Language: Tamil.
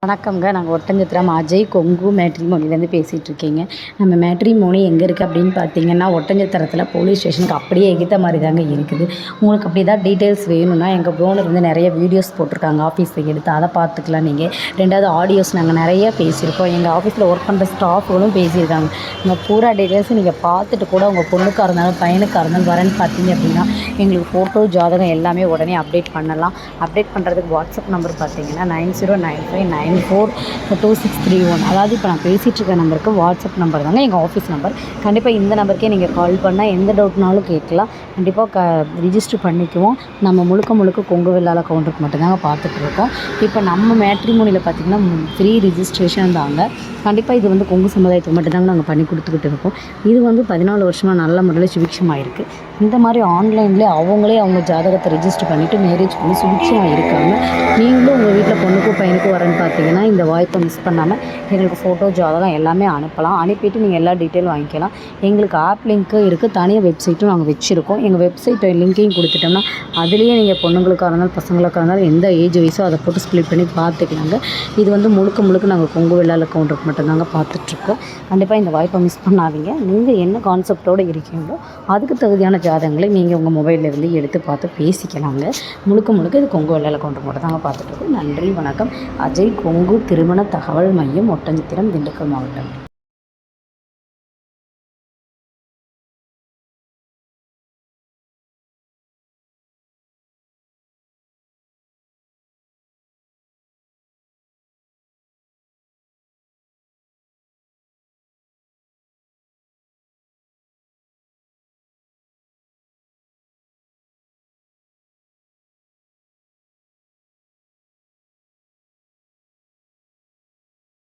வணக்கம்ங்க. நாங்கள் ஒட்டஞ்சத்திரம் அஜய் கொங்கு மேட்ரிமோனிலேருந்து பேசிகிட்ருக்கீங்க. நம்ம மேட்ரிமோனி எங்கே இருக்குது அப்படின்னு பார்த்தீங்கன்னா, ஒட்டஞ்சத்திரத்தில் போலீஸ் ஸ்டேஷனுக்கு அப்படியே எகித்த மாதிரி தாங்க இருக்குது. உங்களுக்கு அப்படி ஏதாவது டீட்டெயில்ஸ் வேணும்னா எங்கள் ப்ரோனர் வந்து நிறைய வீடியோஸ் போட்டிருக்காங்க ஆஃபீஸில் எடுத்து, அதை பார்த்துக்கலாம் நீங்கள். ரெண்டாவது ஆடியோஸ் நாங்கள் நிறைய பேசியிருக்கோம். எங்கள் ஆஃபீஸில் ஒர்க் பண்ணுற ஸ்டாஃப்களும் பேசியிருக்காங்க. உங்கள் பூரா டீட்டெயில்ஸும் நீங்கள் பார்த்துட்டு கூட உங்கள் பொண்ணுக்காக இருந்தாலும் பையனுக்காக இருந்தாலும் வரேன்னு பார்த்தீங்க அப்படின்னா எங்களுக்கு ஃபோட்டோ ஜாதகம் எல்லாமே உடனே அப்டேட் பண்ணலாம். அப்டேட் பண்ணுறதுக்கு வாட்ஸ்அப் நம்பர் பார்த்தீங்கன்னா 9095942631. அதாவது இப்போ நான் பேசிகிட்டு இருக்க நம்பருக்கு வாட்ஸ்அப் நம்பர் தாங்க எங்கள் ஆஃபீஸ் நம்பர். கண்டிப்பாக இந்த நம்பருக்கே நீங்கள் கால் பண்ணால் எந்த டவுட்னாலும் கேட்கலாம். கண்டிப்பாக ரிஜிஸ்டர் பண்ணிக்குவோம். நம்ம முழுக்க கொங்கு வெள்ளாள கவுண்டருக்கு மட்டும்தாங்க பார்த்துட்ருக்கோம். இப்போ நம்ம மேட்ரிமோனியில் பார்த்திங்கன்னா ஃப்ரீ ரிஜிஸ்ட்ரேஷன் தாங்க. கண்டிப்பாக இது வந்து கொங்கு சமுதாயத்துக்கு மட்டும்தாங்க நாங்கள் பண்ணி கொடுத்துக்கிட்டு இருக்கோம். இது வந்து 14 வருஷமாக நல்ல முறையில் சுபிக்ஷமாக இருக்குது. இந்த மாதிரி ஆன்லைன்லேயே அவங்க ஜாதகத்தை ரிஜிஸ்டர் பண்ணிவிட்டு மேரேஜ் பண்ணி சுபிக்ஷமாக இருக்காங்க. நீங்களும் உங்கள் வீட்டில் பொண்ணுக்கும் பையனுக்கும் வரேன்னு பார்த்தீங்கன்னா இந்த வாய்ப்பை மிஸ் பண்ணாமல் எங்களுக்கு ஃபோட்டோ ஜாதகம் எல்லாமே அனுப்பலாம். அனுப்பிட்டு நீங்கள் எல்லா டீட்டெயிலும் வாங்கிக்கலாம். எங்களுக்கு ஆப் லிங்க்கு இருக்குது, தனியாக வெப்சைட்டும் நாங்கள் வச்சுருக்கோம். எங்கள் வெப்சைட் லிங்க்கையும் கொடுத்துட்டோம்னா அதுலேயே நீங்கள் பொண்ணுங்களுக்காக இருந்தாலும் பசங்களுக்காக இருந்தாலும் எந்த ஏஜ் வயசோ அதை போட்டு ஸ்ப்ளிட் பண்ணி பார்த்துக்கலாங்க. இது வந்து முழுக்க நாங்கள் கொங்கு வெள்ளாள கவுண்டருக்கு மட்டும்தாங்க பார்த்துட்ருக்கோம். கண்டிப்பாக இந்த வாய்ப்பை மிஸ் பண்ணாதீங்க. நீங்கள் என்ன கான்செப்டோடு இருக்கீங்களோ அதுக்கு தகுதியான ஜாதகங்களை நீங்கள் உங்கள் மொபைல்லேருந்து எடுத்து பார்த்து பேசிக்கலாங்க. முழுக்க இது கொங்கு வெள்ளாள கவுண்டருக்கு மட்டும் தாங்க பார்த்துட்ருக்கோம். நன்றி, வணக்கம். அஜய் கொங்கு திருமண தகவல் மையம், ஒட்டஞ்சத்திரம், திண்டுக்கல் மாவட்டம்.